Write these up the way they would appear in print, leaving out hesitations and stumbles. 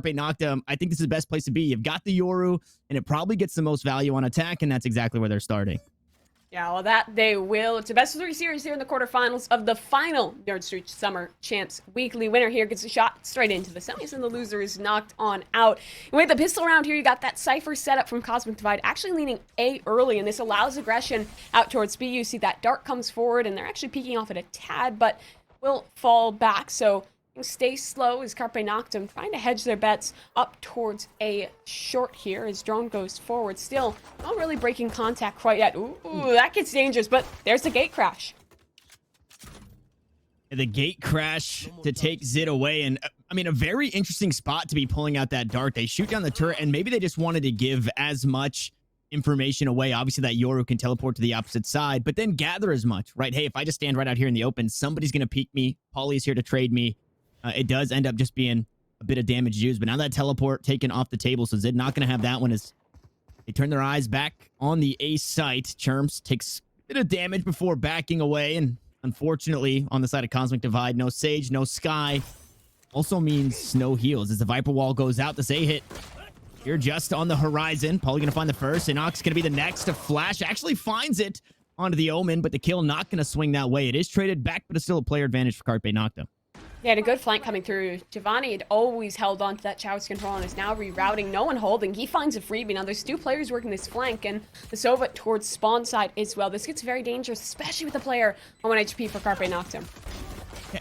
Noctem, I think this is the best place to be. You've got the Yoru, and it probably gets the most value on attack, and that's exactly where they're starting. Yeah, well, that they will. It's a best-of-3 series here in the quarterfinals of the final Nerd Street Summer Champs Weekly. Winner here gets a shot straight into the semis, and the loser is knocked on out. And with the pistol round here, you got that Cypher setup from Cosmic Divide actually leaning A early, and this allows aggression out towards B. You see that Dart comes forward, and they're actually peeking off it a tad, but will fall back, so stay slow as Carpe Noctem trying to hedge their bets up towards A short here as drone goes forward. Still not really breaking contact quite yet. Ooh, that gets dangerous, but there's the gate crash. The gate crash to take Zid away, and I mean, a very interesting spot to be pulling out that Dart. They shoot down the turret, and maybe they just wanted to give as much information away. Obviously, that Yoru can teleport to the opposite side, but then gather as much, right? Hey, if I just stand right out here in the open, somebody's going to peek me. Polly's here to trade me. It does end up just being a bit of damage used, but now that teleport taken off the table, so Zid not going to have that one as they turn their eyes back on the A site. Churms takes a bit of damage before backing away, and unfortunately, on the side of Cosmic Divide, no Sage, no Sky. Also means no heals as the Viper Wall goes out. This A hit here just on the horizon. Probably going to find the first. Inox going to be the next. A flash actually finds it onto the Omen, but the kill not going to swing that way. It is traded back, but it's still a player advantage for Carpe Noctem. Yeah, had a good flank coming through. Giovanni had always held on to that Showers control and is now rerouting. No one holding. He finds a freebie. Now there's two players working this flank, and the Sova towards spawn side as well. This gets very dangerous, especially with a player on 1 HP for Carpe Noctem.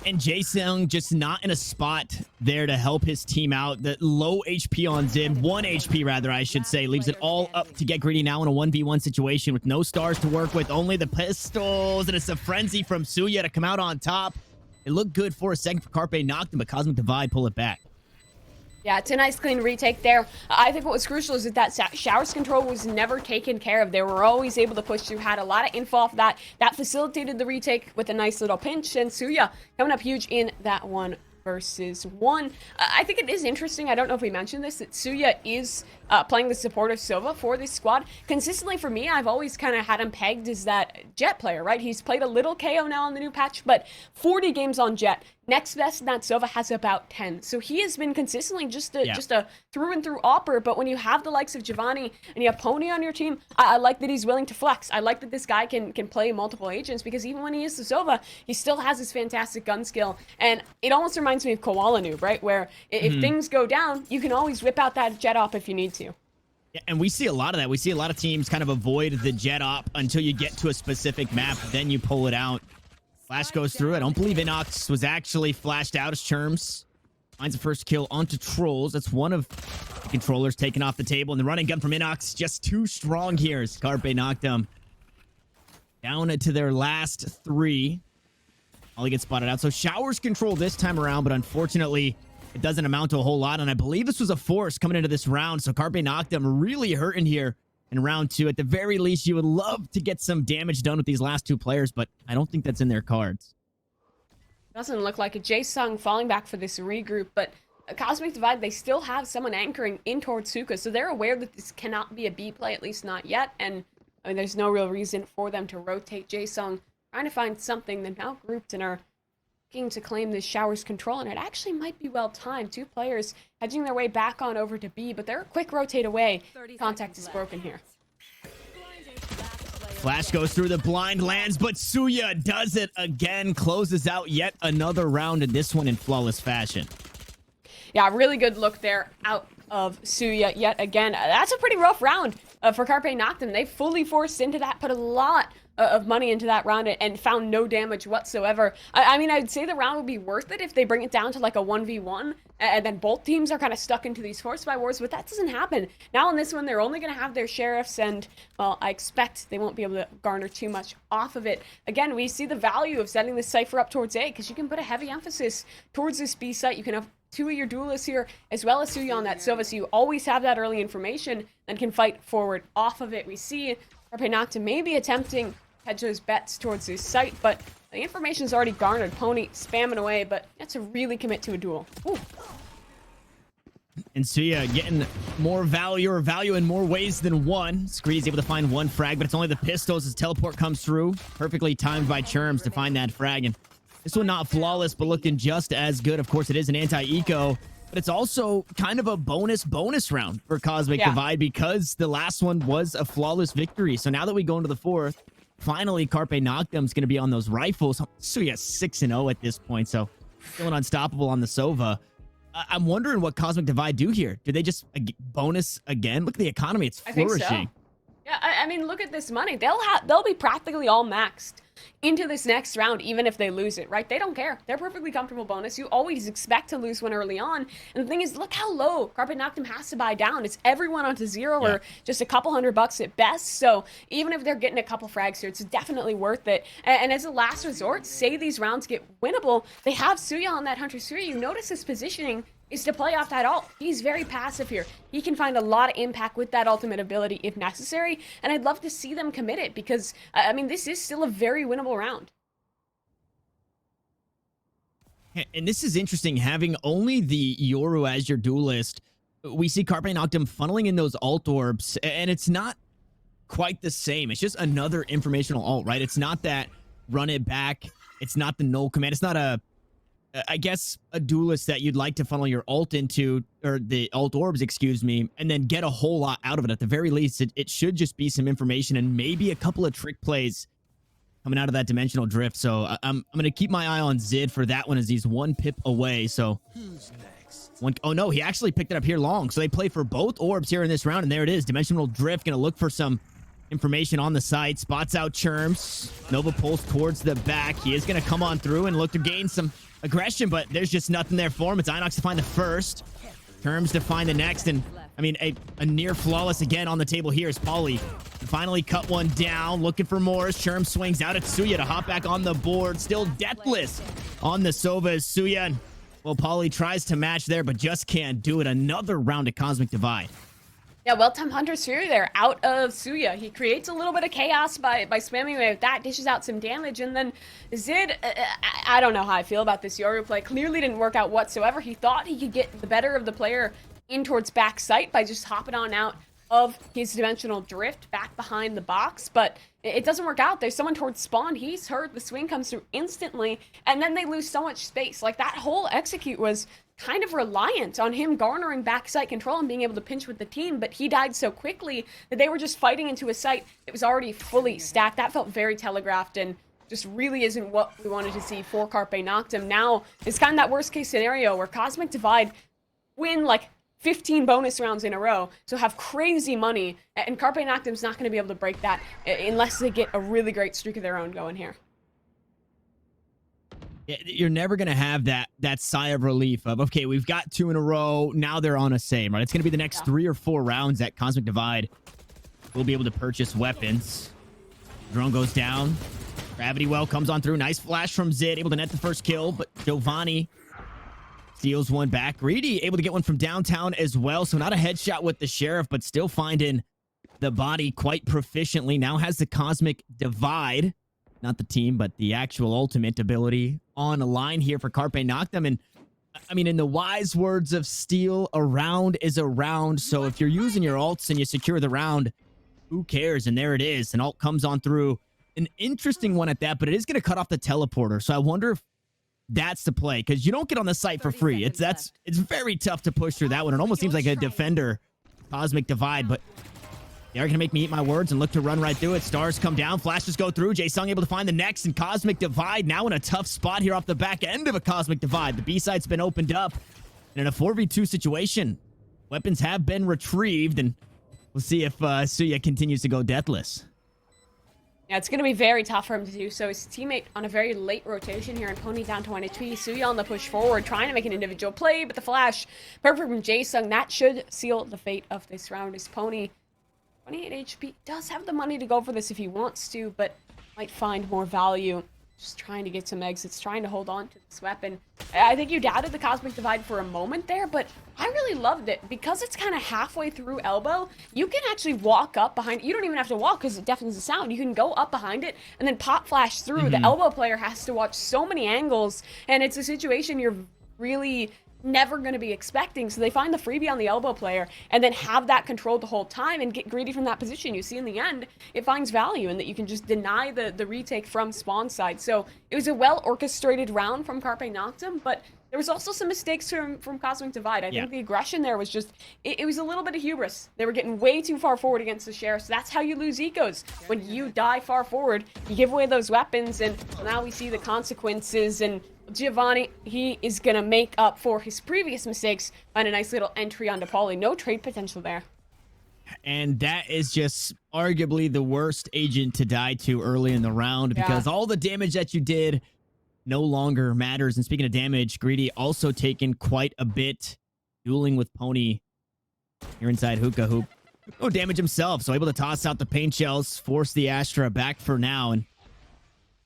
And Jason just not in a spot there to help his team out. The low HP on Zid, 1 HP rather, I should say, leaves it all up to get greedy now in a 1v1 situation with no stars to work with, only the pistols, and it's a frenzy from Suya to come out on top. It looked good for a second for Carpe Noctem, but Cosmic Divide pull it back. Yeah, it's a nice clean retake there. I think what was crucial is that Showers control was never taken care of. They were always able to push through, had a lot of info off that. That facilitated the retake with a nice little pinch, and Suya coming up huge in that 1-versus-1. I think it is interesting, I don't know if we mentioned this, that Suya is playing the supportive Sova for this squad. Consistently for me, I've always kind of had him pegged as that Jet player, right? He's played a little KO now on the new patch, but 40 games on Jet. Next best in that Sova has about 10. So he has been consistently just a through and through opper. But when you have the likes of Giovanni and you have Pony on your team, I like that he's willing to flex. I like that this guy can play multiple agents, because even when he is the Sova, he still has his fantastic gun skill. And it almost reminds me of Koala Noob, right? Where if things go down, you can always whip out that Jet op if you need to. Yeah, and we see a lot of that. We see a lot of teams kind of avoid the Jet op until you get to a specific map, then you pull it out. Flash goes through. I don't believe Inox was actually flashed out as Churms finds the first kill onto Trolls. That's one of the controllers taken off the table, and the running gun from Inox just too strong here as Carpe Noctem down to their last 3. Ollie gets spotted out. So Showers control this time around, but unfortunately, it doesn't amount to a whole lot, and I believe this was a force coming into this round, so Carpe Noctem really hurting here in round 2. At the very least, you would love to get some damage done with these last 2 players, but I don't think that's in their cards. Doesn't look like it. Jae-Sung falling back for this regroup, but Cosmic Divide, they still have someone anchoring in towards Suka, so they're aware that this cannot be a B play, at least not yet, and I mean, there's no real reason for them to rotate. Jae-Sung trying to find something. They're now grouped and are looking to claim this Showers control, and it actually might be well timed. 2 players hedging their way back on over to B, but they're a quick rotate away. Contact is broken here. Flash goes through the blind, lands, but Suya does it again, closes out yet another round, in this one in flawless fashion. Yeah, really good look there out of Suya yet again. That's a pretty rough round for Carpe Noctem. They fully forced into that, put a lot of money into that round and found no damage whatsoever. I mean, I'd say the round would be worth it if they bring it down to like a 1v1 and then both teams are kind of stuck into these force fight wars, but that doesn't happen. Now in this one, they're only going to have their sheriffs, and well, I expect they won't be able to garner too much off of it. Again, we see the value of setting this Cypher up towards A, because you can put a heavy emphasis towards this B site. You can have 2 of your duelists here, as well as Suya on that Sova, so you always have that early information and can fight forward off of it. We see Carpe Noctem maybe attempting hedge those bets towards this site, but the information is already garnered. Pony spamming away, but that's to really commit to a duel. Ooh. And Suya getting more value, or value in more ways than one. Screedy's able to find 1 frag, but it's only the pistols as teleport comes through. Perfectly timed by Churms to find that frag, and this one not flawless, but looking just as good. Of course, it is an anti-eco. but it's also kind of a bonus round for Cosmic Yeah. Divide because the last one was a flawless victory. So now that we go into the fourth, finally Carpe Noctem's going to be on those rifles. So yeah, 6-0 at this point. So feeling unstoppable on the Sova. I'm wondering what Cosmic Divide do here. Do they just bonus again? Look at the economy. It's flourishing. I think so. Yeah, I mean, look at this money. They'll be practically all maxed into this next round, even if they lose it, right? They don't care. They're perfectly comfortable bonus. You always expect to lose one early on. And the thing is, look how low Carpe Noctem has to buy down. It's everyone onto zero or just a couple $100 at best. So even if they're getting a couple frags here, it's definitely worth it. And as a last resort, say these rounds get winnable, they have Suya on that Hunter Suya. You notice his positioning is to play off that ult. He's very passive here. He can find a lot of impact with that ultimate ability if necessary, and I'd love to see them commit it because, I mean, this is still a very winnable round. And this is interesting, having only the Yoru as your duelist. We see Carpe Noctem funneling in those ult orbs, and it's not quite the same. It's just another informational ult, right? It's not that run it back. It's not the null command. It's not I guess a duelist that you'd like to funnel your ult into, or the ult orbs, excuse me, and then get a whole lot out of it. At the very least, it should just be some information and maybe a couple of trick plays coming out of that dimensional drift. So I'm going to keep my eye on Zid for that one as he's 1 pip away. So Who's next? oh no, he actually picked it up here long. So they play for both orbs here in this round, and there it is. Dimensional drift, going to look for some information on the site. Spots out Churms. Nova pulls towards the back. He is going to come on through and look to gain some aggression, but there's just nothing there for him. It's Inox to find the first, Terms to find the next, and I mean a near flawless again on the table here is Polly. Finally cut one down, looking for more as Sherm swings out at Suya to hop back on the board. Still deathless on the Sova as Suya. Well, Polly tries to match there, but just can't do it. Another round of Cosmic Divide. Yeah, well-timed Hunter Suya there, out of Suya. He creates a little bit of chaos by spamming away with that, dishes out some damage, and then Zid, I don't know how I feel about this Yoru play. Clearly didn't work out whatsoever. He thought he could get the better of the player in towards back sight by just hopping on out of his dimensional drift back behind the box, but it doesn't work out. There's someone towards spawn. He's hurt. The swing comes through instantly, and then they lose so much space. Like, that whole execute was kind of reliant on him garnering backside control and being able to pinch with the team, but he died so quickly that they were just fighting into a site that was already fully stacked. That felt very telegraphed and just really isn't what we wanted to see for Carpe Noctem. Now, it's kind of that worst case scenario where Cosmic Divide win like 15 bonus rounds in a row, so have crazy money, and Carpe Noctem's not going to be able to break that unless they get a really great streak of their own going here. You're never going to have that sigh of relief of, okay, we've got 2 in a row. Now they're on a same, right? It's going to be the next 3 or 4 rounds that Cosmic Divide will be able to purchase weapons. Drone goes down. Gravity Well comes on through. Nice flash from Zid, able to net the first kill, but Giovanni steals one back. Greedy able to get one from downtown as well, so not a headshot with the Sheriff, but still finding the body quite proficiently. Now has the Cosmic Divide. Not the team, but the actual ultimate ability on a line here for Carpe Noctem. And I mean, in the wise words of Steel, a round is a round. So if you're using your ults and you secure the round, who cares? And there it is. An ult comes on through. An interesting one at that, but it is going to cut off the teleporter. So I wonder if that's the play, because you don't get on the site for free. It's very tough to push through that one. It almost seems like a defender Cosmic Divide, but they're going to make me eat my words and look to run right through it. Stars come down. Flashes go through. Jae-Sung able to find the next, and Cosmic Divide now in a tough spot here off the back end of a Cosmic Divide. The B-side's been opened up. And in a 4v2 situation, weapons have been retrieved, and we'll see if Suya continues to go deathless. Yeah, it's going to be very tough for him to do so. His teammate on a very late rotation here, and Pony down to 1 HP. Suya on the push forward, trying to make an individual play, but the flash, perfect from Jae-Sung, that should seal the fate of this round. As Pony, 28 HP, does have the money to go for this if he wants to, but might find more value just trying to get some exits, trying to hold on to this weapon. I think you doubted the Cosmic Divide for a moment there, but I really loved it. Because it's kind of halfway through elbow, you can actually walk up behind it. You don't even have to walk because it deafens the sound. You can go up behind it and then pop flash through. The elbow player has to watch so many angles, and it's a situation you're really never going to be expecting. So they find the freebie on the elbow player and then have that controlled the whole time and get greedy from that position. You see in the end, it finds value in that you can just deny the retake from spawn side. So it was a well orchestrated round from Carpe Noctem, but There was also some mistakes from Cosmic Divide. I Yeah. think the aggression there was just, it was a little bit of hubris. They were getting way too far forward against the Sheriff, so that's how you lose ecos. When you die far forward, you give away those weapons, and now we see the consequences, and Giovanni, he is going to make up for his previous mistakes, find a nice little entry onto Pauly. No trade potential there. And that is just arguably the worst agent to die to early in the round because all the damage that you did no longer matters. And speaking of damage, Greedy also taken quite a bit, dueling with Pony here inside Hookah Hoop. No damage himself, so able to toss out the paint shells, force the Astra back for now, and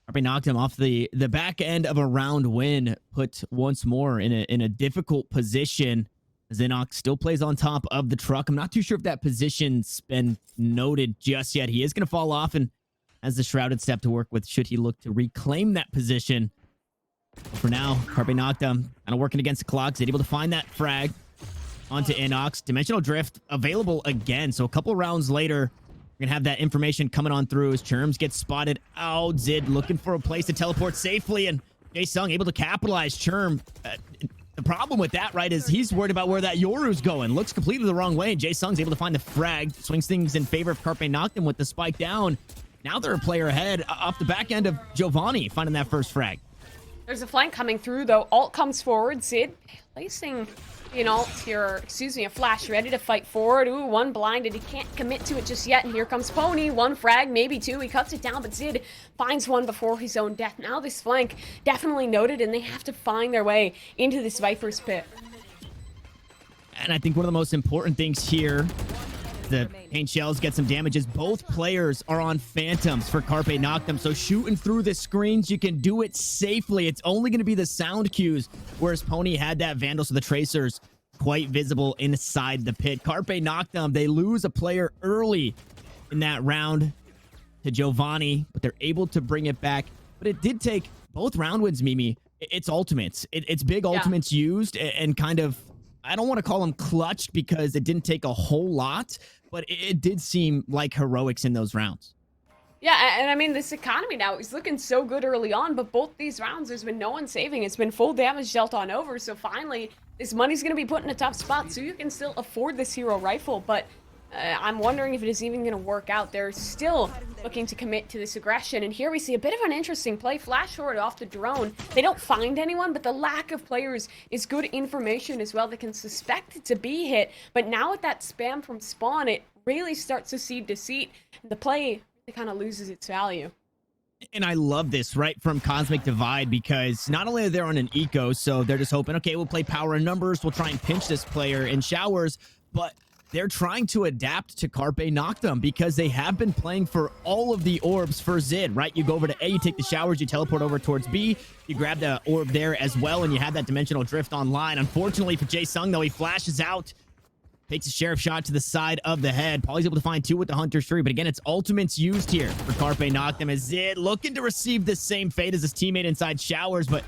Carpe Noctem off the back end of a round win, put once more in a difficult position. Xenox still plays on top of the truck. I'm not too sure if that position's been noted just yet. He is going to fall off and has the Shrouded Step to work with should he look to reclaim that position. But for now, Carpe Noctem kind of working against the clock. Is able to find that frag onto Inox. Dimensional Drift available again. So a couple rounds later, we're going to have that information coming on through as Churms gets spotted out. Zid looking for a place to teleport safely, and Jae-Sung able to capitalize. Churm, the problem with that, right, is he's worried about where that Yoru's going. Looks completely the wrong way. Jae-Sung's able to find the frag, swings things in favor of Carpe Noctem with the spike down. Now they're a player ahead off the back end of Giovanni finding that first frag. There's a flank coming through, though. Alt comes forward. Zid placing an alt here, excuse me, a flash ready to fight forward. Ooh, one blinded. He can't commit to it just yet. And here comes Pony. One frag, maybe two. He cuts it down, but Zid finds one before his own death. Now this flank definitely noted, and they have to find their way into this Viper's pit. And I think one of the most important things here, the paint shells get some damages. Both players are on Phantoms for Carpe Noctem, so shooting through the screens, you can do it safely. It's only going to be the sound cues, whereas Pony had that Vandal, so the Tracers quite visible inside the pit. Carpe Noctem, they lose a player early in that round to Giovanni, but they're able to bring it back. But it did take both round wins, Mimi. It's ultimates. It's big ultimates used and kind of, I don't want to call them clutched because it didn't take a whole lot, but it did seem like heroics in those rounds. Yeah, and I mean, this economy now is looking so good early on, but both these rounds, there's been no one saving. It's been full damage dealt on over, so finally, this money's going to be put in a tough spot, so you can still afford this hero rifle, but I'm wondering if it is even going to work out. They're still looking to commit to this aggression, and here we see a bit of an interesting play. Flash forward off the drone. They don't find anyone, but the lack of players is good information as well. They can suspect it to be hit, but now with that spam from spawn, it really starts to seed deceit. The play kind of loses its value. And I love this, right, from Cosmic Divide, because not only are they on an eco, so they're just hoping, okay, we'll play power and numbers, we'll try and pinch this player in showers, but they're trying to adapt to Carpe Noctem because they have been playing for all of the orbs for Zid, right? You go over to A, you take the showers, you teleport over towards B, you grab the orb there as well, and you have that Dimensional Drift online. Unfortunately for Jae-Sung, though, he flashes out, takes a Sheriff shot to the side of the head. Pauly's able to find two with the Hunter's Tree, but again, it's ultimates used here for Carpe Noctem as Zid looking to receive the same fate as his teammate inside showers, but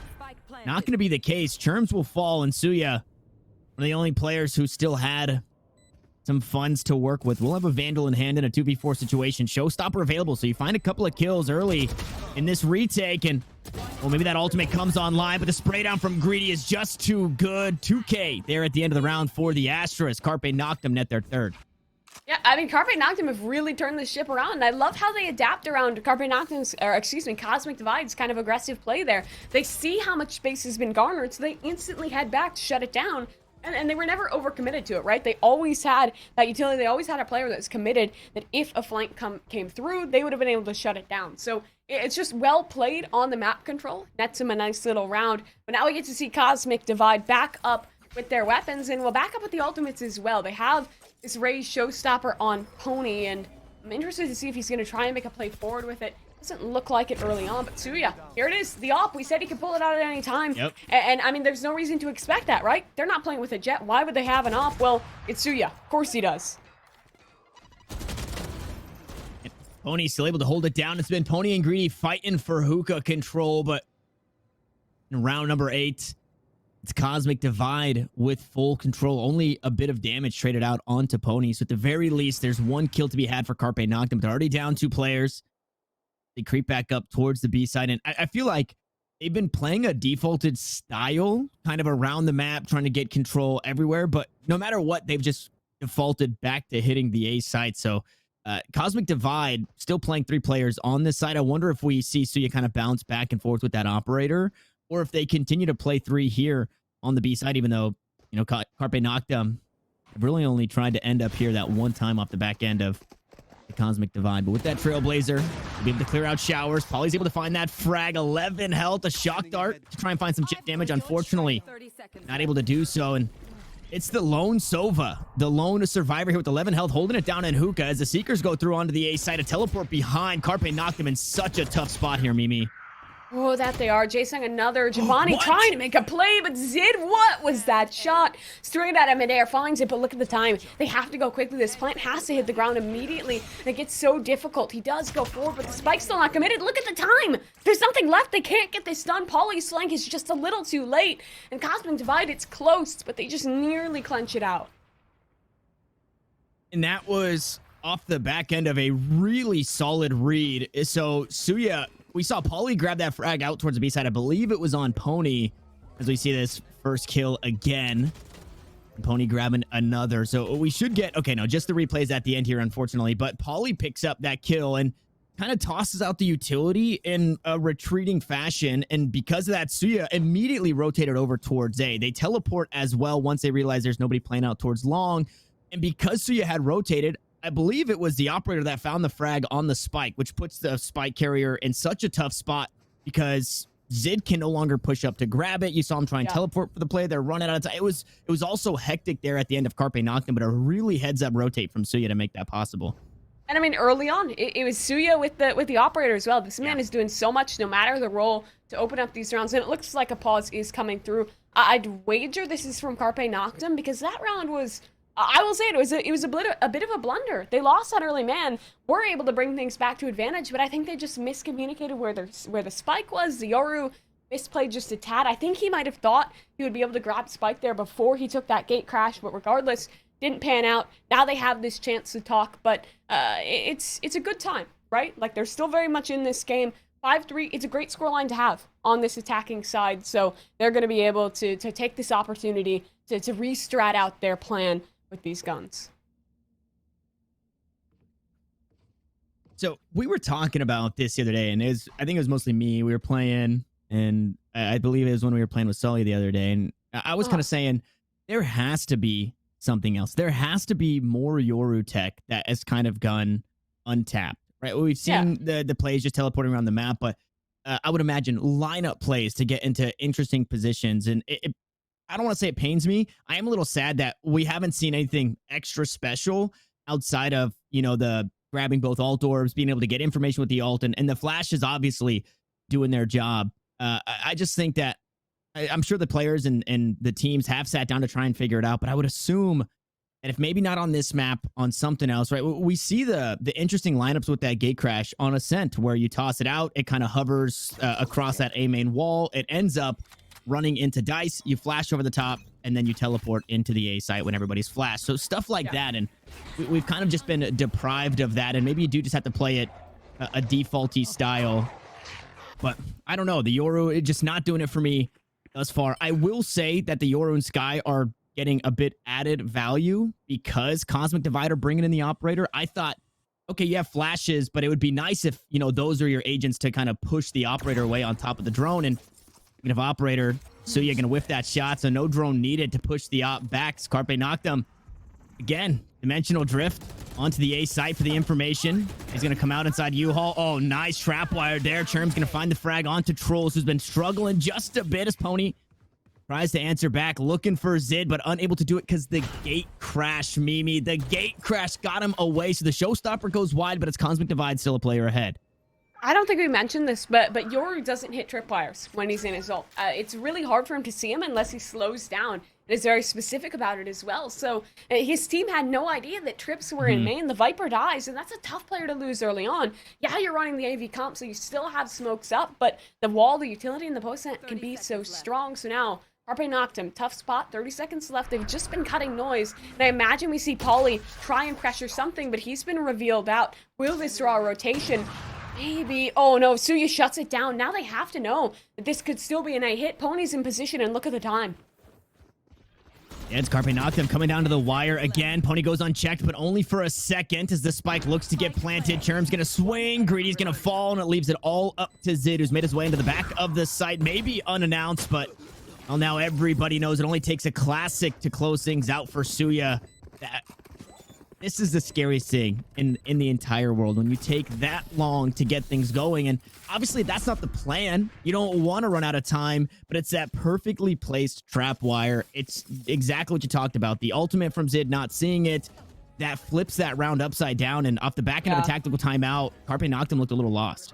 not going to be the case. Churms will fall, and Suya, one of the only players who still had some funds to work with. We'll have a Vandal in hand in a 2v4 situation. Showstopper available, so you find a couple of kills early in this retake, and well, maybe that ultimate comes online, but the spray down from Greedy is just too good. 2K there at the end of the round for the Astras. Carpe Noctem net their third. Yeah, I mean, Carpe Noctem have really turned the ship around. I love how they adapt around Carpe Noctem's, or excuse me, Cosmic Divide's kind of aggressive play there. They see how much space has been garnered, so they instantly head back to shut it down. And they were never overcommitted to it, right? They always had that utility. They always had a player that was committed that if a flank came through, they would have been able to shut it down. So it's just well played on the map control. Nets him a nice little round. But now we get to see Cosmic Divide back up with their weapons, and we'll back up with the ultimates as well. They have this raised Showstopper on Pony, and I'm interested to see if he's going to try and make a play forward with it. Doesn't look like it early on, but Suya, here it is, the op. We said he could pull it out at any time. Yep. And I mean, there's no reason to expect that, right? They're not playing with a jet. Why would they have an op? Well, it's Suya. Of course he does. Pony's still able to hold it down. It's been Pony and Greedy fighting for hookah control, but in round number 8, it's Cosmic Divide with full control. Only a bit of damage traded out onto Pony. So at the very least, there's one kill to be had for Carpe Noctem. They're already down 2 players. They creep back up towards the B side. And I feel like they've been playing a defaulted style kind of around the map, trying to get control everywhere. But no matter what, they've just defaulted back to hitting the A site. So Cosmic Divide still playing 3 players on this side. I wonder if we see Suya kind of bounce back and forth with that operator, or if they continue to play 3 here on the B side, even though, you know, Carpe Noctem have really only tried to end up here that one time off the back end of the Cosmic Divide. But with that Trailblazer, we'll be able to clear out showers. Polly's able to find that frag, 11 health, a shock dart to try and find some chip damage. Unfortunately, not able to do so. And it's the lone Sova, the lone survivor here with 11 health, holding it down in Hookah as the Seekers go through onto the A side. A teleport behind. Carpe Noctem in such a tough spot here, Mimi. Oh, that they are. Chasing another. Giovanni trying to make a play, but Zid, what was that shot? Straight out of midair, finds it, but look at the time. They have to go quickly. This plant has to hit the ground immediately. And it gets so difficult. He does go forward, but the spike's still not committed. Look at the time. There's nothing left. They can't get this done. Polly's flank is just a little too late. And Cosmic Divide, it's close, but they just nearly clench it out. And that was off the back end of a really solid read. So Suya, we saw Polly grab that frag out towards the B side. I believe it was on Pony as we see this first kill again. Pony grabbing another. So we should get, okay, no, just the replays at the end here, unfortunately. But Polly picks up that kill and kind of tosses out the utility in a retreating fashion. And because of that, Suya immediately rotated over towards A. They teleport as well once they realize there's nobody playing out towards long. And because Suya had rotated, I believe it was the operator that found the frag on the spike, which puts the spike carrier in such a tough spot because Zid can no longer push up to grab it. You saw him try and teleport for the play. They're running out of time. It was also hectic there at the end of Carpe Noctem, but a really heads-up rotate from Suya to make that possible. And I mean, early on, it was Suya with the operator as well. This man is doing so much, no matter the role, to open up these rounds. And it looks like a pause is coming through. I'd wager this is from Carpe Noctem because that round was... I will say it was a bit of a blunder. They lost that early man, were able to bring things back to advantage, but I think they just miscommunicated where the spike was. The Yoru misplayed just a tad. I think he might have thought he would be able to grab spike there before he took that gate crash, but regardless, didn't pan out. Now they have this chance to talk, but it's a good time, right? Like they're still very much in this game. 5-3, it's a great scoreline to have on this attacking side, so they're going to be able to take this opportunity to re-strat out their plan with these guns. So we were talking about this the other day, and I think it was mostly me. We were playing, and I believe it was when we were playing with Sully the other day, and I was kind of saying there has to be something else. There has to be more Yoru tech that has kind of gone untapped, right? We've seen the plays just teleporting around the map, but I would imagine lineup plays to get into interesting positions, and I don't want to say it pains me. I am a little sad that we haven't seen anything extra special outside of, you know, the grabbing both alt orbs, being able to get information with the alt, and the flash is obviously doing their job. I just think that I'm sure the players and the teams have sat down to try and figure it out, but I would assume that if maybe not on this map, on something else, right? We see the interesting lineups with that gate crash on Ascent where you toss it out, it kind of hovers across that A main wall, it ends up running into dice, you flash over the top, and then you teleport into the A site when everybody's flashed. So stuff like that, and we've kind of just been deprived of that, and maybe you do just have to play it a defaulty style. But I don't know, the Yoru, just not doing it for me thus far. I will say that the Yoru and Sky are getting a bit added value because Cosmic Divide are bringing in the operator. I thought, okay, you have flashes, but it would be nice if, you know, those are your agents to kind of push the operator away on top of the drone. And of operator, so you're gonna whiff that shot, so no drone needed to push the op back. Carpe Noctem again, dimensional drift onto the A site for the information. He's gonna come out inside U-Haul. Oh, nice trap wire there. Cherm's gonna find the frag onto Trolls, who's been struggling just a bit as Pony tries to answer back, looking for Zid, but unable to do it because the gate crash, Mimi. The gate crash got him away, so the showstopper goes wide, but it's Cosmic Divide still a player ahead. I don't think we mentioned this, but Yoru doesn't hit tripwires when he's in his ult. It's really hard for him to see him unless he slows down. And is very specific about it as well. So his team had no idea that trips were in main. The Viper dies, and that's a tough player to lose early on. Yeah, you're running the AV comp, so you still have smokes up, but the wall, the utility, and the post can be so strong. So now, Carpe Noctem, tough spot, 30 seconds left. They've just been cutting noise. And I imagine we see Polly try and pressure something, but he's been revealed out. Will this draw a rotation? Maybe. Oh no, Suya shuts it down. Now they have to know that this could still be an A hit. Pony's in position, and look at the time. Yeah, it's Carpe Noctem coming down to the wire again. Pony goes unchecked, but only for a second as the spike looks to get planted. Cherm's going to swing. Greedy's going to fall, and it leaves it all up to Zid, who's made his way into the back of the site. Maybe unannounced, but well, now everybody knows it only takes a classic to close things out for Suya. This is the scariest thing in the entire world, when you take that long to get things going. And obviously that's not the plan. You don't want to run out of time, but it's that perfectly placed trap wire. It's exactly what you talked about. The ultimate from Zid, not seeing it, that flips that round upside down, and off the back end of a tactical timeout, Carpe Noctem looked a little lost.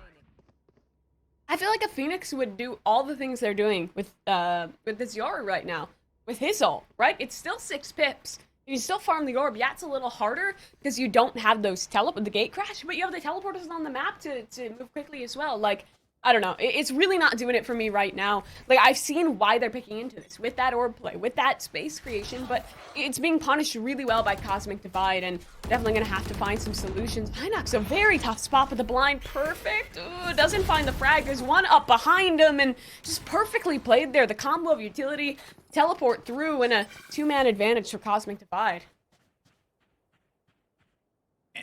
I feel like a Phoenix would do all the things they're doing with this Yoru right now, with his ult, right? It's still 6 pips. You still farm the orb. Yeah, it's a little harder because you don't have those the gate crash, but you have the teleporters on the map to move quickly as well. Like, I don't know. It's really not doing it for me right now. Like, I've seen why they're picking into this with that orb play, with that space creation, but it's being punished really well by Cosmic Divide, and definitely going to have to find some solutions. Inox, a very tough spot, but the blind, perfect. Ooh, doesn't find the frag. There's one up behind him, and just perfectly played there. The combo of utility, teleport through, and a 2-man advantage for Cosmic Divide.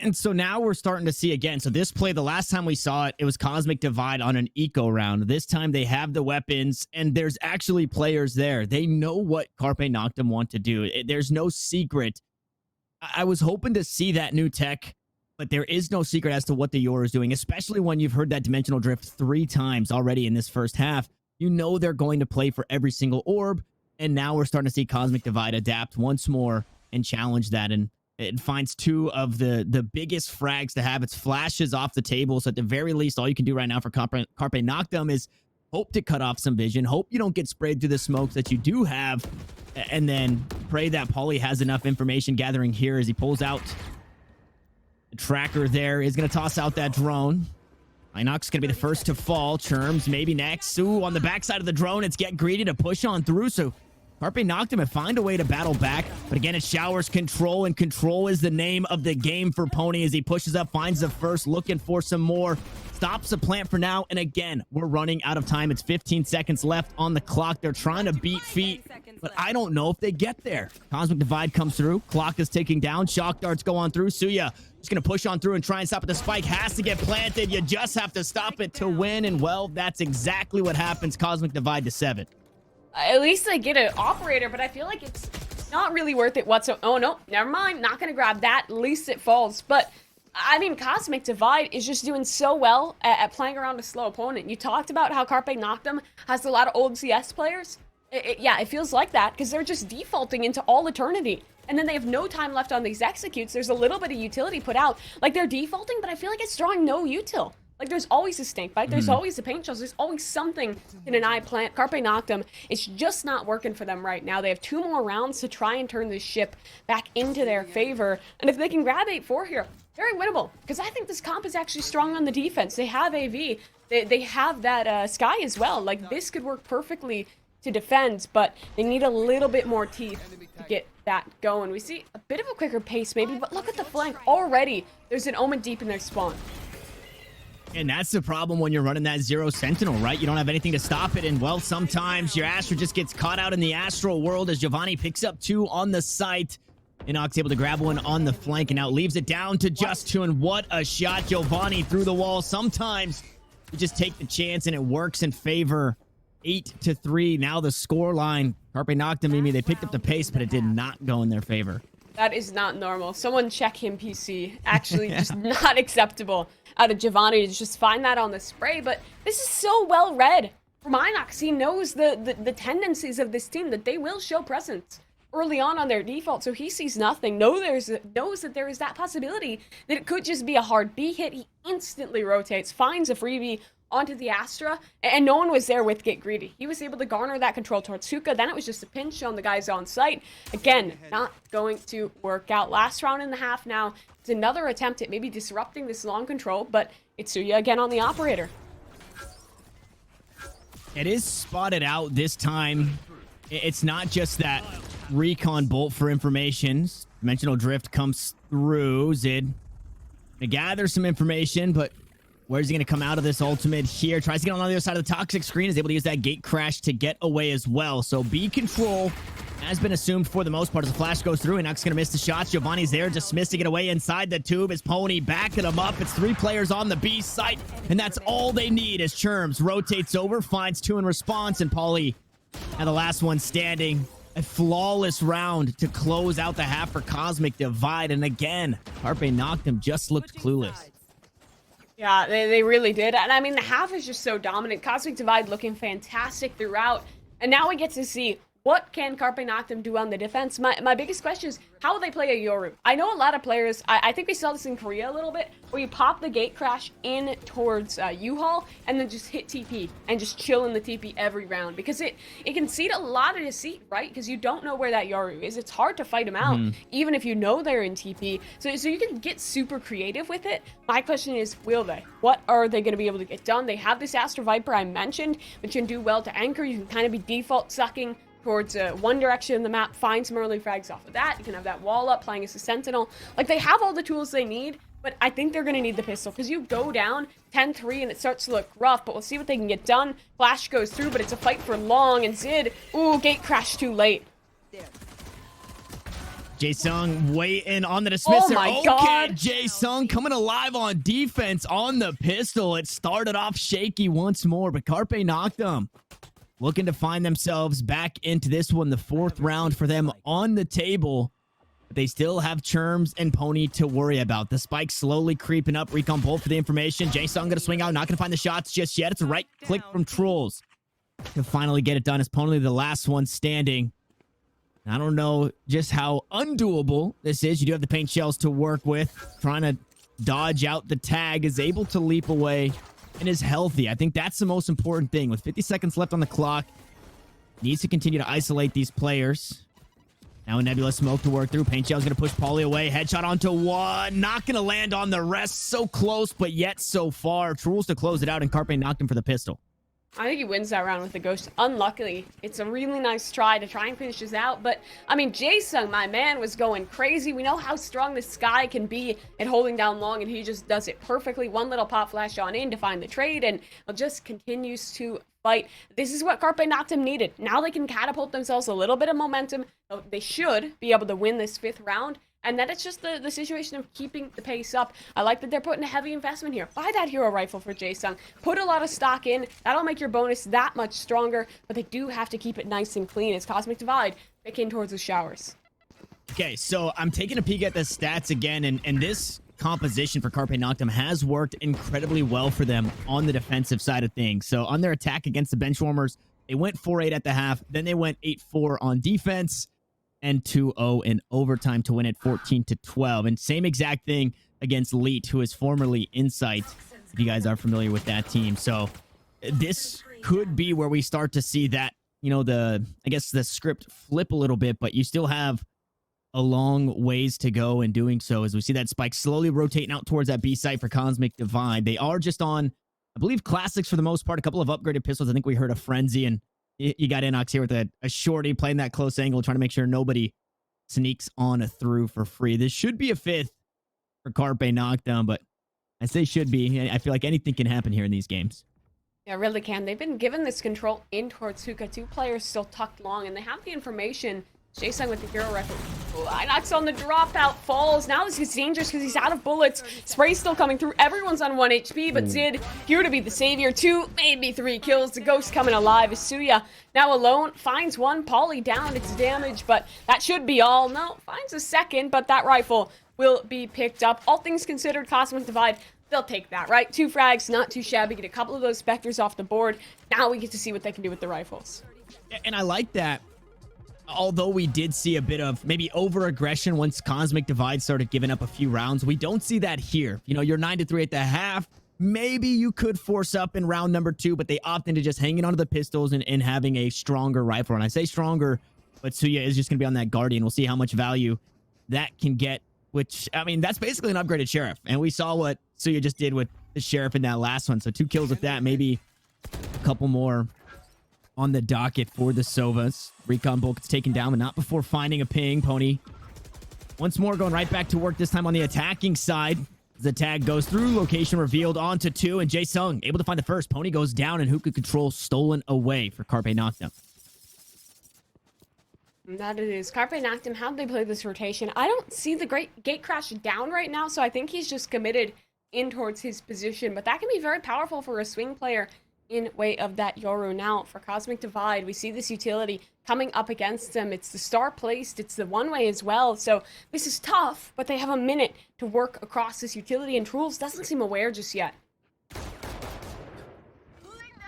And so now we're starting to see again. So this play, the last time we saw it, it was Cosmic Divide on an eco round. This time they have the weapons, and there's actually players there. They know what Carpe Noctem want to do. There's no secret. I was hoping to see that new tech, but there is no secret as to what the Yoru is doing, especially when you've heard that dimensional drift 3 times already in this first half. You know they're going to play for every single orb, and now we're starting to see Cosmic Divide adapt once more and challenge that, and it finds 2 of the biggest frags to have. Its flashes off the table, so at the very least, all you can do right now for Carpe Noctem is hope to cut off some vision, hope you don't get sprayed through the smokes that you do have, and then pray that Pauly has enough information gathering here as he pulls out the tracker there. Is going to toss out that drone. Inox going to be the first to fall. Cherms maybe next. Ooh, on the backside of the drone, it's Get Greedy to push on through, so Carpe Noctem and find a way to battle back, but again, it showers control, and control is the name of the game for Pony as he pushes up, finds the first, looking for some more, stops the plant for now, and again, we're running out of time. It's 15 seconds left on the clock. They're trying to beat feet, but I don't know if they get there. Cosmic Divide comes through, clock is ticking down, shock darts go on through. Suya just gonna push on through and try and stop it. The spike has to get planted. You just have to stop it to win, and well, that's exactly what happens. Cosmic Divide to 7. At least they get an operator, but I feel like it's not really worth it whatsoever. Oh, no, never mind. Not going to grab that. At least it falls. But, I mean, Cosmic Divide is just doing so well at playing around a slow opponent. You talked about how Carpe Noctem has a lot of old CS players. Yeah, it feels like that because they're just defaulting into all eternity. And then they have no time left on these executes. There's a little bit of utility put out. Like, they're defaulting, but I feel like it's drawing no util. Like, there's always a stink bite, there's always a paint shells, there's always something in an eye plant. Carpe Noctem, it's just not working for them right now. They have 2 more rounds to try and turn this ship back into their favor. And if they can grab 8-4 here, very winnable. Because I think this comp is actually strong on the defense. They have AV, they have that Sky as well. Like, this could work perfectly to defend, but they need a little bit more teeth to get that going. We see a bit of a quicker pace maybe, but look at the flank. Already, there's an Omen deep in their spawn. And that's the problem when you're running that 0 Sentinel, right? You don't have anything to stop it, and, well, sometimes your Astra just gets caught out in the astral world as Giovanni picks up 2 on the site. Inox able to grab 1 on the flank, and now leaves it down to just 2, and what a shot. Giovanni through the wall. Sometimes you just take the chance, and it works in favor. 8-3, now the score line. Carpe Noctem, maybe they picked up the pace, but it did not go in their favor. That is not normal. Someone check him, PC. Actually, just not acceptable out of Giovanni to just find that on the spray. But this is so well read from Inox. He knows the tendencies of this team, that they will show presence early on their default. So he sees nothing. Knows that there is that possibility that it could just be a hard B hit. He instantly rotates, finds a freebie onto the Astra, and no one was there with Get Greedy. He was able to garner that control towards Suka. Then it was just a pinch on the guys on site. Again, not going to work out. Last round and a half now. It's another attempt at maybe disrupting this long control, but it's Suya again on the operator. It is spotted out this time. It's not just that recon bolt for information. Dimensional drift comes through. Zid to gather some information, but Where's he going to come out of this ultimate here? Tries to get on the other side of the toxic screen. Is able to use that gate crash to get away as well. So B control has been assumed for the most part as the flash goes through. And Nuck's going to miss the shots. Giovanni's there just missing it away inside the tube. His Pony backing him up. It's 3 players on the B site. And that's all they need as Churms rotates over, finds 2 in response. And Pauly and the last one standing. A flawless round to close out the half for Cosmic Divide. And again, Carpe Noctem just looked clueless. Yeah, they really did. And I mean, the half is just so dominant. Cosmic Divide looking fantastic throughout. And now we get to see what can Carpe Noctem do on the defense. My biggest question is, how will they play a Yoru? I know a lot of players, I think we saw this in Korea a little bit, where you pop the gate crash in towards U-Haul and then just hit TP and just chill in the TP every round. Because it concede a lot of deceit, right? Because you don't know where that Yoru is. It's hard to fight them out, even if you know they're in TP. So you can get super creative with it. My question is, will they? What are they going to be able to get done? They have this Astro Viper I mentioned, which can do well to anchor. You can kind of be default sucking towards one direction of the map, find some early frags off of that. You can have that wall up, playing as a sentinel. Like, they have all the tools they need, but I think they're going to need the pistol, because you go down 10-3 and it starts to look rough, but we'll see what they can get done. Flash goes through, but it's a fight for long, and Zid, ooh, gate crash too late. Jae-Sung way in on the dismisser. Oh my God. Jae-Sung coming alive on defense on the pistol. It started off shaky once more, but Carpe Noctem looking to find themselves back into this one, the 4th round for them on the table. But they still have Churms and Pony to worry about. The spike slowly creeping up. Recon Bolt for the information. Jae-Sung going to swing out. Not going to find the shots just yet. It's a right click from Trolls to finally get it done. As Pony the last one standing. I don't know just how undoable this is. You do have the paint shells to work with. Trying to dodge out the tag. Is able to leap away. And is healthy. I think that's the most important thing. With 50 seconds left on the clock, needs to continue to isolate these players. Now a Nebula smoke to work through. Paint Shell's going to push Pauly away. Headshot onto one. Not going to land on the rest. So close, but yet so far. Trulls to close it out, and Carpe knocked him for the pistol. I think he wins that round with the Ghost. Unluckily, it's a really nice try to try and finish this out. But, I mean, Jae-Sung, my man, was going crazy. We know how strong this guy can be at holding down long, and he just does it perfectly. One little pop flash on in to find the trade, and just continues to fight. This is what Carpe Noctem needed. Now they can catapult themselves a little bit of momentum. They should be able to win this 5th round. And then it's just the situation of keeping the pace up. I like that they're putting a heavy investment here. Buy that hero rifle for Jae-Sung. Put a lot of stock in. That'll make your bonus that much stronger. But they do have to keep it nice and clean as Cosmic Divide picking towards the showers. Okay, so I'm taking a peek at the stats again. And this composition for Carpe Noctem has worked incredibly well for them on the defensive side of things. So on their attack against the Benchwarmers, they went 4-8 at the half. Then they went 8-4 on defense. And 2-0 in overtime to win it 14-12. And same exact thing against Leet, who is formerly Insight, if you guys are familiar with that team. So this could be where we start to see that, you know, I guess the script flip a little bit, but you still have a long ways to go in doing so as we see that spike slowly rotating out towards that B site for Cosmic Divide. They are just on, I believe, classics for the most part, a couple of upgraded pistols. I think we heard a Frenzy, and you got Inox here with a shorty playing that close angle, trying to make sure nobody sneaks on through for free. This should be a 5th for Carpe Noctem, but I say should be. I feel like anything can happen here in these games. Yeah, it really can. They've been given this control in towards Hookah. 2 players still tucked long, and they have the information. Jae-Sung with the hero rifle. Inox on the dropout, falls. Now this is dangerous because he's out of bullets. Spray's still coming through. Everyone's on 1 HP, but Zid here to be the savior. 2, maybe 3 kills. The Ghost coming alive. Suya now alone, finds 1. Pauly down. It's damage, but that should be all. No, finds a second, but that rifle will be picked up. All things considered, Cosmic Divide, they'll take that, right? 2 frags, not too shabby. Get a couple of those Spectres off the board. Now we get to see what they can do with the rifles. And I like that. Although we did see a bit of maybe over-aggression once Cosmic Divide started giving up a few rounds, we don't see that here. You know, you're 9-3 at the half. Maybe you could force up in round number 2, but they opt into just hanging onto the pistols and having a stronger rifle. And I say stronger, but Suya is just going to be on that Guardian. We'll see how much value that can get, which, I mean, that's basically an upgraded Sheriff. And we saw what Suya just did with the Sheriff in that last one. So 2 kills with that, maybe a couple more on the docket for the Sovas. Recon Bolt gets taken down, but not before finding a ping. Pony once more going right back to work, this time on the attacking side. The tag goes through, location revealed onto 2, and Jae-Sung able to find the first. Pony goes down, and Hookah Control stolen away for Carpe Noctem. That it is. Carpe Noctem, how'd they play this rotation? I don't see the great gate crash down right now, so I think he's just committed in towards his position, but that can be very powerful for a swing player in way of that Yoru. Now, for Cosmic Divide, we see this utility coming up against them. It's the star placed, it's the one-way as well, so this is tough, but they have a minute to work across this utility, and Truls doesn't seem aware just yet.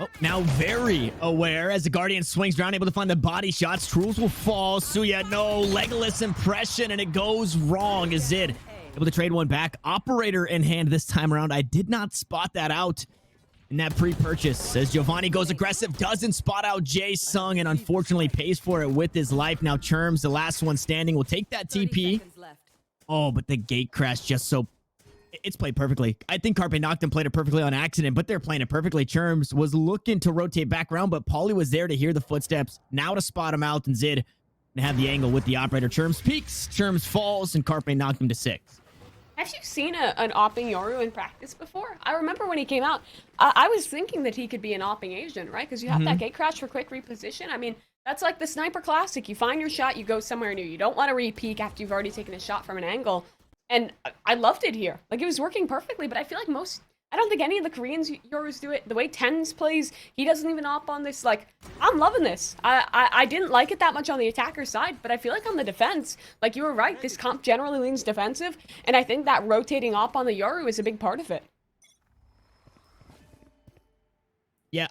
Oh, now very aware as the Guardian swings around, able to find the body shots. Truls will fall. Suya, no. Legolas impression, and it goes wrong. Is Zid able to trade one back? Operator in hand this time around. I did not spot that out in that pre-purchase. As Giovanni goes aggressive, doesn't spot out Jae-Sung, and unfortunately pays for it with his life. Now Churms, the last one standing, will take that TP. Oh, but the gate crash just so... It's played perfectly. I think Carpe Noctem played it perfectly on accident, but they're playing it perfectly. Churms was looking to rotate back around, but Paulie was there to hear the footsteps. Now to spot him out, and Zid to have the angle with the operator. Churms peaks, Churms falls, and Carpe knocked him to 6. Have you seen an Opping Yoru in practice before? I remember when he came out, I was thinking that he could be an Opping Asian, right? Because you have that gate crash for quick reposition. I mean, that's like the Sniper Classic. You find your shot, you go somewhere new. You don't want to re-peek after you've already taken a shot from an angle. And I loved it here. Like, it was working perfectly, but I feel like I don't think any of the Koreans Yorus do it. The way Tens plays, he doesn't even op on this. Like, I'm loving this. I didn't like it that much on the attacker side, but I feel like on the defense, like you were right, this comp generally leans defensive, and I think that rotating op on the Yoru is a big part of it. Yeah,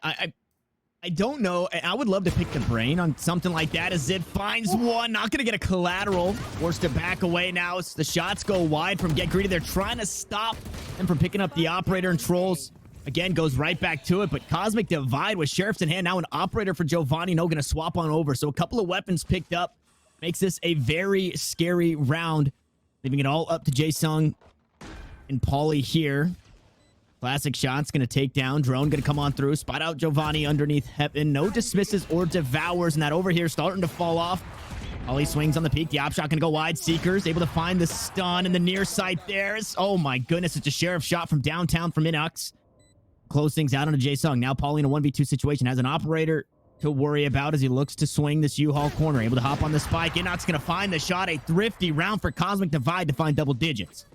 I don't know. I would love to pick the brain on something like that as Zid finds one. Not going to get a collateral. Forced to back away now. As the shots go wide from Get Greedy. They're trying to stop him from picking up the operator, and Trolls, again, goes right back to it. But Cosmic Divide with Sheriffs in hand. Now an operator for Giovanni. No, going to swap on over. So a couple of weapons picked up. Makes this a very scary round. Leaving it all up to Jae-Sung and Paulie here. Classic shots going to take down. Drone going to come on through. Spot out Giovanni underneath Heaven. No dismisses or devours. And that over here starting to fall off. Ollie swings on the peak. The op shot going to go wide. Seekers able to find the stun in the near sight there. Oh my goodness. It's a Sheriff shot from downtown from Inux. Close things out onto Jae-Sung. Now Paulie in a 1v2 situation. Has an operator to worry about as he looks to swing this U-Haul corner. Able to hop on the spike. Inux going to find the shot. A thrifty round for Cosmic Divide to find double digits.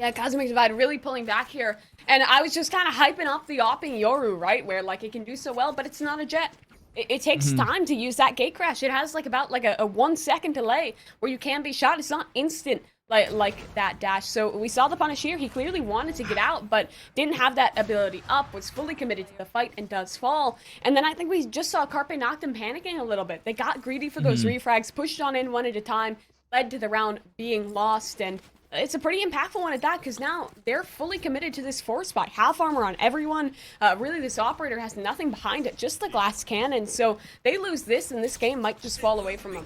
Yeah, Cosmic Divide really pulling back here. And I was just kind of hyping up the Opping Yoru, right? Where, like, it can do so well, but it's not a jet. It takes time to use that gate crash. It has, like, about, like, a 1 second delay where you can be shot. It's not instant like that dash. So we saw the punish here. He clearly wanted to get out, but didn't have that ability up, was fully committed to the fight, and does fall. And then I think we just saw Carpe Noctem panicking a little bit. They got greedy for those refrags, pushed on in one at a time, led to the round being lost, and it's a pretty impactful one at that, because now they're fully committed to this 4 spot. Half armor on everyone. Really, this operator has nothing behind it, just the glass cannon. So they lose this, and this game might just fall away from them.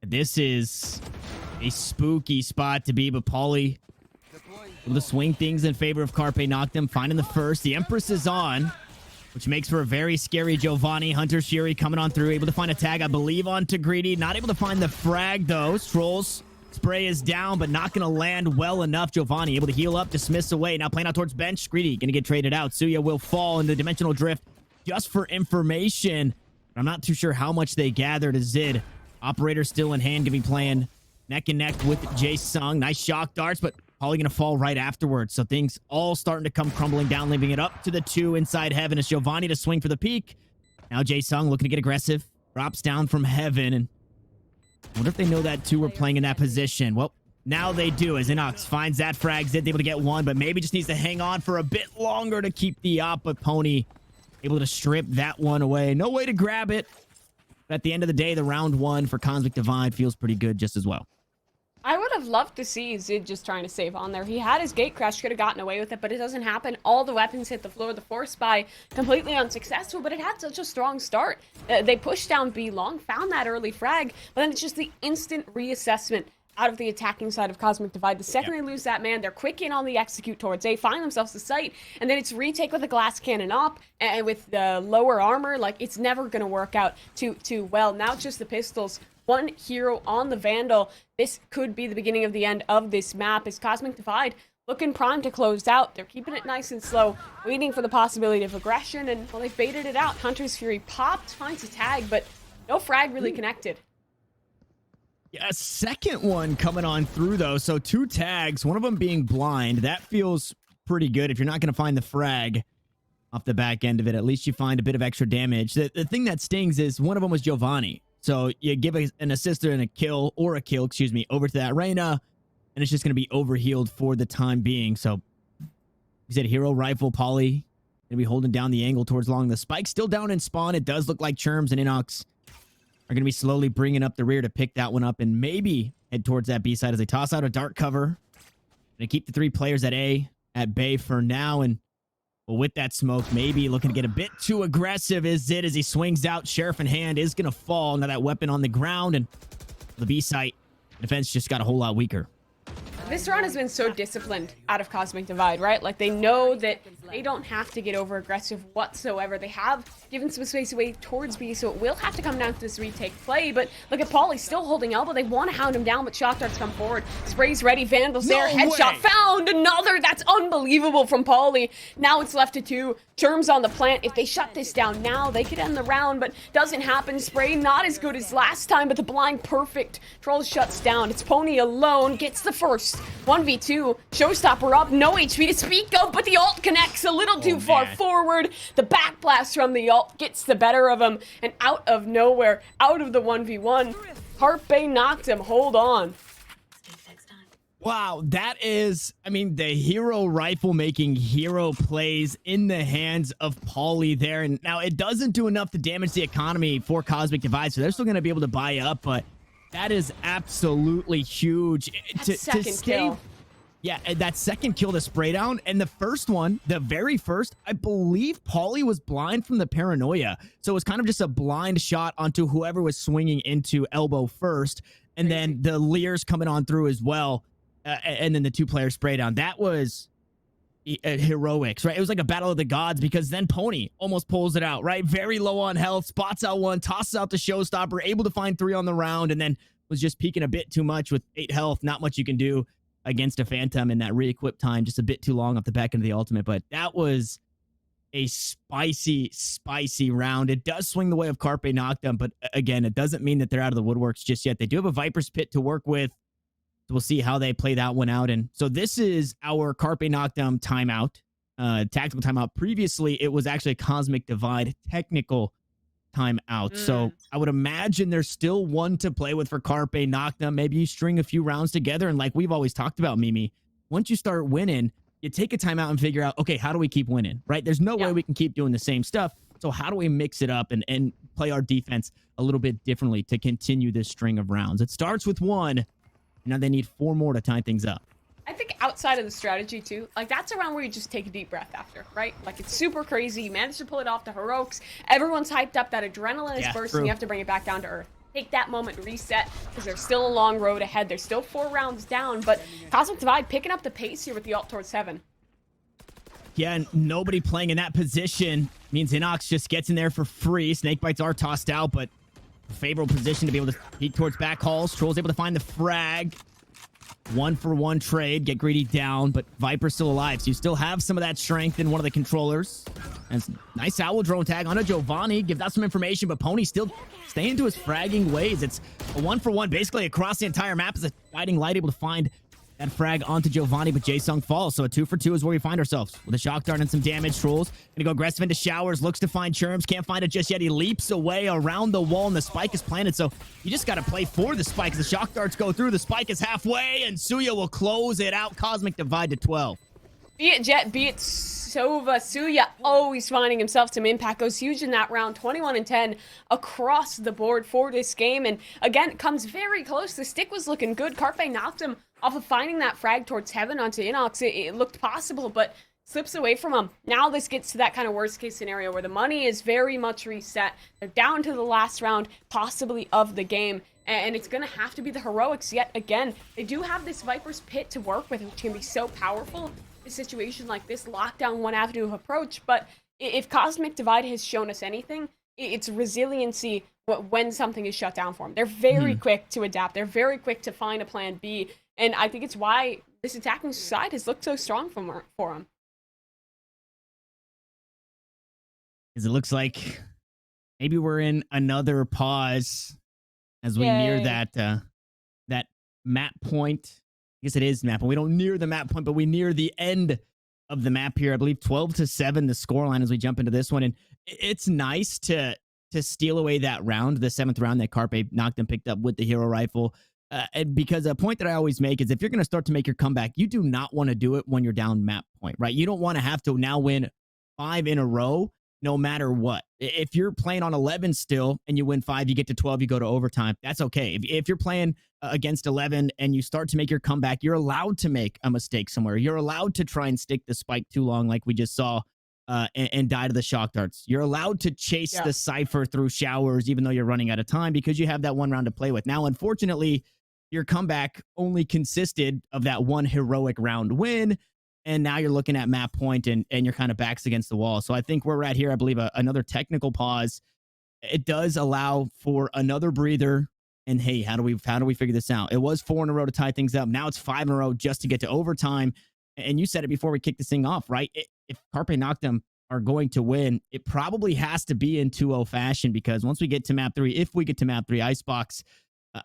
This is a spooky spot to be, but Paulie able to swing things in favor of Carpe Noctem, finding the first. The Empress is on, which makes for a very scary Giovanni. Hunter Shiri coming on through, able to find a tag, I believe, onto Greedy. Not able to find the frag, though. Trolls spray is down, but not going to land well enough. Giovanni able to heal up, dismiss away. Now playing out towards bench. Greedy going to get traded out. Suya will fall in the dimensional drift just for information. I'm not too sure how much they gathered as Zid. Operator still in hand, going to be playing neck and neck with Jae-Sung. Nice shock darts, but probably going to fall right afterwards. So things all starting to come crumbling down, leaving it up to the 2 inside Heaven. It's Giovanni to swing for the peak. Now Jae-Sung looking to get aggressive. Drops down from Heaven, and I wonder if they know that 2 were playing in that position. Well, now they do, as Inox finds that frag. Zid able to get one, but maybe just needs to hang on for a bit longer to keep the op, but Pony able to strip that one away. No way to grab it. But at the end of the day, the round 1 for Cosmic Divide feels pretty good just as well. I would have loved to see Zid just trying to save on there. He had his gate crash, could have gotten away with it, but it doesn't happen. All the weapons hit the floor. The force spy completely unsuccessful, but it had such a strong start. They pushed down B long, found that early frag, but then it's just the instant reassessment out of the attacking side of Cosmic Divide. The second they lose that man, they're quick in on the execute towards A, find themselves the site, and then it's retake with a glass cannon op, and with the lower armor, like, it's never going to work out too well. Now it's just the pistols one hero on the Vandal. This could be the beginning of the end of this map as Cosmic Divide looking prime to close out. They're keeping it nice and slow, waiting for the possibility of aggression, and well, they've baited it out. Hunter's Fury popped, finds a tag, but no frag really connected. Yeah, a second one coming on through, though. So 2 tags, one of them being blind. That feels pretty good. If you're not going to find the frag off the back end of it, at least you find a bit of extra damage. The thing that stings is one of them was Giovanni. So you give an assist and a kill, over to that Reyna, and it's just going to be overhealed for the time being. So you said hero rifle, Poly, going to be holding down the angle towards long. The spike's still down in spawn. It does look like Churms and Inox are going to be slowly bringing up the rear to pick that one up and maybe head towards that B side as they toss out a dark cover. They keep the 3 players at A, at bay for now. And well, with that smoke, maybe looking to get a bit too aggressive is Zid as he swings out. Sheriff in hand is going to fall. Now that weapon on the ground, and the B site defense just got a whole lot weaker. This run has been so disciplined out of Cosmic Divide, right? Like, they know that they don't have to get over aggressive whatsoever. They have given some space away towards B, so it will have to come down to this retake play. But look at Pauly still holding elbow. They want to hound him down, but Shock Darts come forward. Spray's ready. Vandal's there. Headshot found. Another. That's unbelievable from Pauly. Now it's left to 2. Churms on the plant. If they shut this down now, they could end the round, but doesn't happen. Spray not as good as last time, but the blind perfect. Troll shuts down. It's Pony alone. Gets the first. 1v2. Showstopper up. No HP to speak of, but the ult connects a little too far forward. The backblast from the ult gets the better of him, and out of nowhere, out of the 1v1, Carpe Noctem, hold on. Wow, that is, I mean, the hero rifle making hero plays in the hands of Pauly there. And now it doesn't do enough to damage the economy for Cosmic Divide, so they're still going to be able to buy up, but that is absolutely huge. Second kill. Yeah, and that second kill to spray down, and the first one, the very first, I believe Pauly was blind from the paranoia. So it was kind of just a blind shot onto whoever was swinging into elbow first, and then the Lears coming on through as well. And then the 2-player spray down. That was heroics, right? It was like a battle of the gods because then Pony almost pulls it out, right? Very low on health, spots out one, tosses out the showstopper, able to find 3 on the round, and then was just peeking a bit too much with 8 health. Not much you can do against a Phantom in that re-equip time, just a bit too long off the back end of the ultimate. But that was a spicy, spicy round. It does swing the way of Carpe Noctem, but again, it doesn't mean that they're out of the woodworks just yet. They do have a Viper's Pit to work with. So we'll see how they play that one out. And so this is our Carpe Noctem timeout, tactical timeout. Previously, it was actually a Cosmic Divide technical timeout. So I would imagine there's still one to play with for Carpe Noctem. Maybe you string a few rounds together. And like we've always talked about, Mimi, once you start winning, you take a timeout and figure out, okay, how do we keep winning, right? There's no way we can keep doing the same stuff. So how do we mix it up and play our defense a little bit differently to continue this string of rounds? It starts with 1. Now they need 4 more to tie things up. I think outside of the strategy too, like that's a round where you just take a deep breath after, right? Like it's super crazy. You managed to pull it off the heroics. Everyone's hyped up. That adrenaline is bursting. You have to bring it back down to earth. Take that moment, reset, because there's still a long road ahead. There's still 4 rounds down, but Cosmic Divide picking up the pace here with the ult towards 7. Yeah, and nobody playing in that position means Inox just gets in there for free. Snake bites are tossed out, but favorable position to be able to peek towards back halls. Troll's able to find the frag. 1-for-1 trade. Get greedy down, but Viper's still alive, so you still have some of that strength in one of the controllers. And nice owl drone tag on a Giovanni. Give that some information, but Pony still staying to his fragging ways. It's a 1-for-1 basically across the entire map as a guiding light able to find that frag onto Giovanni, but Jae-Sung falls. So a 2-for-2 is where we find ourselves. With a shock dart and some damage. Trolls gonna go aggressive into showers. Looks to find Churms. Can't find it just yet. He leaps away around the wall, and the spike is planted. So you just gotta play for the spike. As the shock darts go through, the spike is halfway, and Suya will close it out. Cosmic Divide to 12. Be it Jet, be it Sova, Suya always finding himself some impact. Goes huge in that round, 21-10 across the board for this game. And again, it comes very close. The stick was looking good. Carpe knocked him off of finding that frag towards heaven onto Inox. It looked possible, but slips away from him. Now this gets to that kind of worst case scenario where the money is very much reset. They're down to the last round, possibly of the game. And it's going to have to be the heroics yet again. They do have this Viper's Pit to work with, which can be so powerful. A situation like this, lock down one avenue of approach, but if Cosmic Divide has shown us anything, it's resiliency when something is shut down for them. They're very quick to adapt. They're very quick to find a plan B. And I think it's why this attacking side has looked so strong for them. Because it looks like maybe we're in another pause as we near that map point. I guess it is map, and we don't near the map point, but we near the end of the map here. I believe 12-7 the scoreline as we jump into this one, and it's nice to steal away that round, the 7th round that Carpe Noctem picked up with the hero rifle. And because a point that I always make is if you're going to start to make your comeback, you do not want to do it when you're down map point, right? You don't want to have to now win 5 in a row no matter what. If you're playing on 11 still and you win 5, you get to 12, you go to overtime. That's okay. If you're playing against 11 and you start to make your comeback, you're allowed to make a mistake somewhere. You're allowed to try and stick the spike too long like we just saw and die to the shock darts. You're allowed to chase the Cypher through showers even though you're running out of time because you have that one round to play with. Now, unfortunately, your comeback only consisted of that one heroic round win. And now you're looking at map point and your kind of backs against the wall. So I think where we're at here, I believe another technical pause. It does allow for another breather. And hey, how do we figure this out? It was 4 in a row to tie things up. Now it's 5 in a row just to get to overtime. And you said it before we kicked this thing off, right? If Carpe Noctem are going to win, it probably has to be in 2-0 fashion because once we get to map 3, if we get to map 3, Icebox,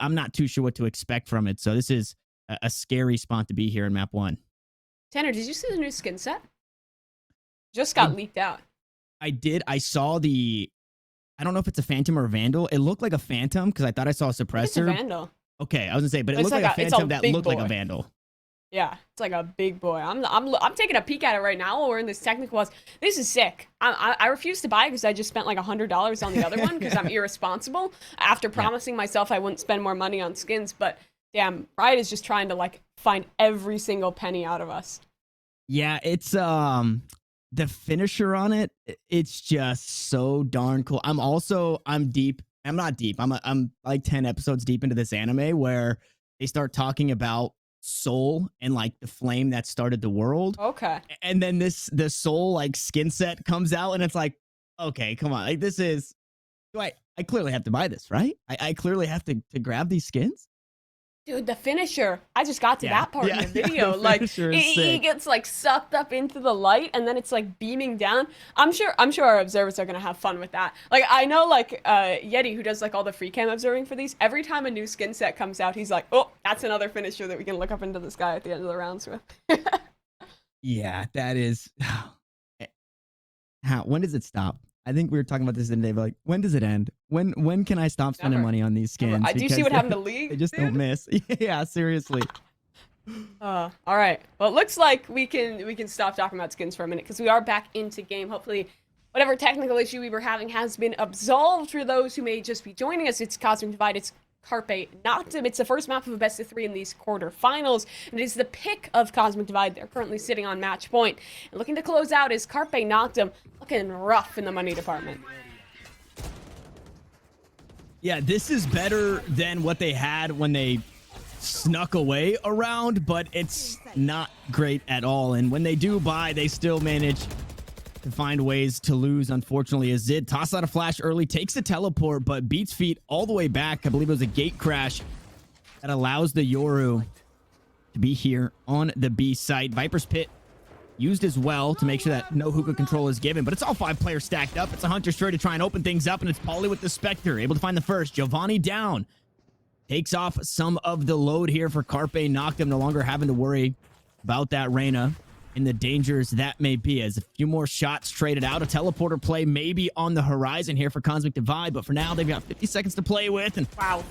I'm not too sure what to expect from it. So this is a scary spot to be here in map 1. Tanner, did you see the new skin set? Just got leaked out. I did. I saw I don't know if it's a Phantom or a Vandal. It looked like a Phantom because I thought I saw a suppressor. It's a Vandal. Okay, I was gonna say, but it looked like a Phantom that looked like a Vandal. Yeah, it's like a big boy. I'm taking a peek at it right now while we're in this technical pause. This is sick. I refuse to buy it because I just spent like $100 on the other one because I'm irresponsible after promising myself I wouldn't spend more money on skins. But damn, Riot is just trying to like find every single penny out of us. Yeah, it's the finisher on it. It's just so darn cool. I'm deep. I'm not deep. I'm like 10 episodes deep into this anime where they start talking about soul and like the flame that started the world. Okay. And then the soul like skin set comes out and it's like, okay, come on. Like this is I clearly have to buy this, right? I clearly have to grab these skins. Dude, the finisher. I just got to that part in the video. Like he gets like sucked up into the light and then it's like beaming down. I'm sure our observers are gonna have fun with that. Like I know like Yeti, who does like all the free cam observing for these, every time a new skin set comes out, he's like, oh, that's another finisher that we can look up into the sky at the end of the rounds with. Yeah, that is when does it stop? I think we were talking about this the other day, but like, when does it end? When can I stop spending money on these skins? I do see what happened to League. They just don't miss. Yeah, seriously. All right. Well, it looks like we can stop talking about skins for a minute because we are back into game. Hopefully, whatever technical issue we were having has been absolved for those who may just be joining us. It's Cosmic Divide. It's Carpe Noctem. It's the first map of a best of 3 in these quarterfinals, and it is the pick of Cosmic Divide. They're currently sitting on match point. And looking to close out is Carpe Noctem, looking rough in the money department. Yeah, this is better than what they had when they snuck away a round, but it's not great at all. And when they do buy, they still manage to find ways to lose, unfortunately, as Zid tosses out a flash early, takes a teleport, but beats feet all the way back. I believe it was a gate crash that allows the Yoru to be here on the B site. Viper's Pit used as well to make sure that no hookah control is given, but it's all 5 players stacked up. It's a Hunter straight to try and open things up, and it's Pauly with the Spectre, able to find the first. Giovanni down. Takes off some of the load here for Carpe Noctem, no longer having to worry about that Reyna and the dangers that may be, as a few more shots traded out. A teleporter play maybe on the horizon here for Cosmic Divide, but for now they've got 50 seconds to play with, and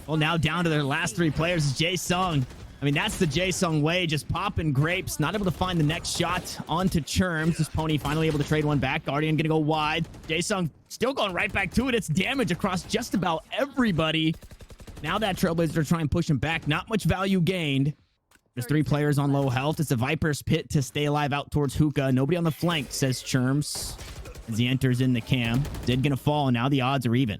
well, now down to their last 3 players is Jae-Sung. I mean, that's the Jae-Sung way, just popping grapes, not able to find the next shot onto Churms. This Pony finally able to trade one back. Guardian gonna go wide. Jae-Sung still going right back to it. It's damage across just about everybody. Now that Trailblazers are trying to push him back. Not much value gained. There's 3 players on low health. It's a Viper's Pit to stay alive out towards Hookah. Nobody on the flank, says Churms, as he enters in the cam. Zid gonna fall, and now the odds are even.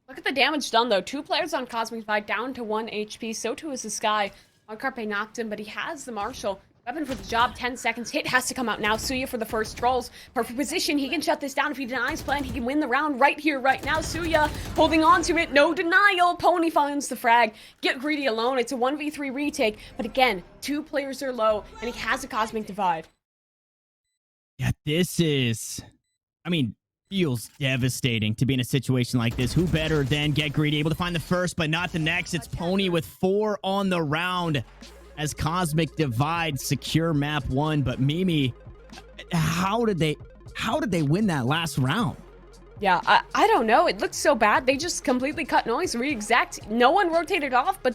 Look at the damage done, though. 2 players on Cosmic Divide down to 1 HP. So too is the Sky on Carpe Noctem, but he has the Marshal. Weapon for the job, 10 seconds. Hit has to come out now. Suya for the first trolls. Perfect position. He can shut this down. If he denies plan, he can win the round right here, right now. Suya holding on to it. No denial. Pony finds the frag. Get greedy alone. It's a 1v3 retake. But again, 2 players are low, and he has a Cosmic Divide. Yeah, this is, I mean, feels devastating to be in a situation like this. Who better than Get Greedy, able to find the first, but not the next. It's Pony with 4 on the round as Cosmic Divide secure map 1. But Mimi, how did they win that last round? Yeah, I don't know. It looked so bad. They just completely cut noise, re-exact. No one rotated off, but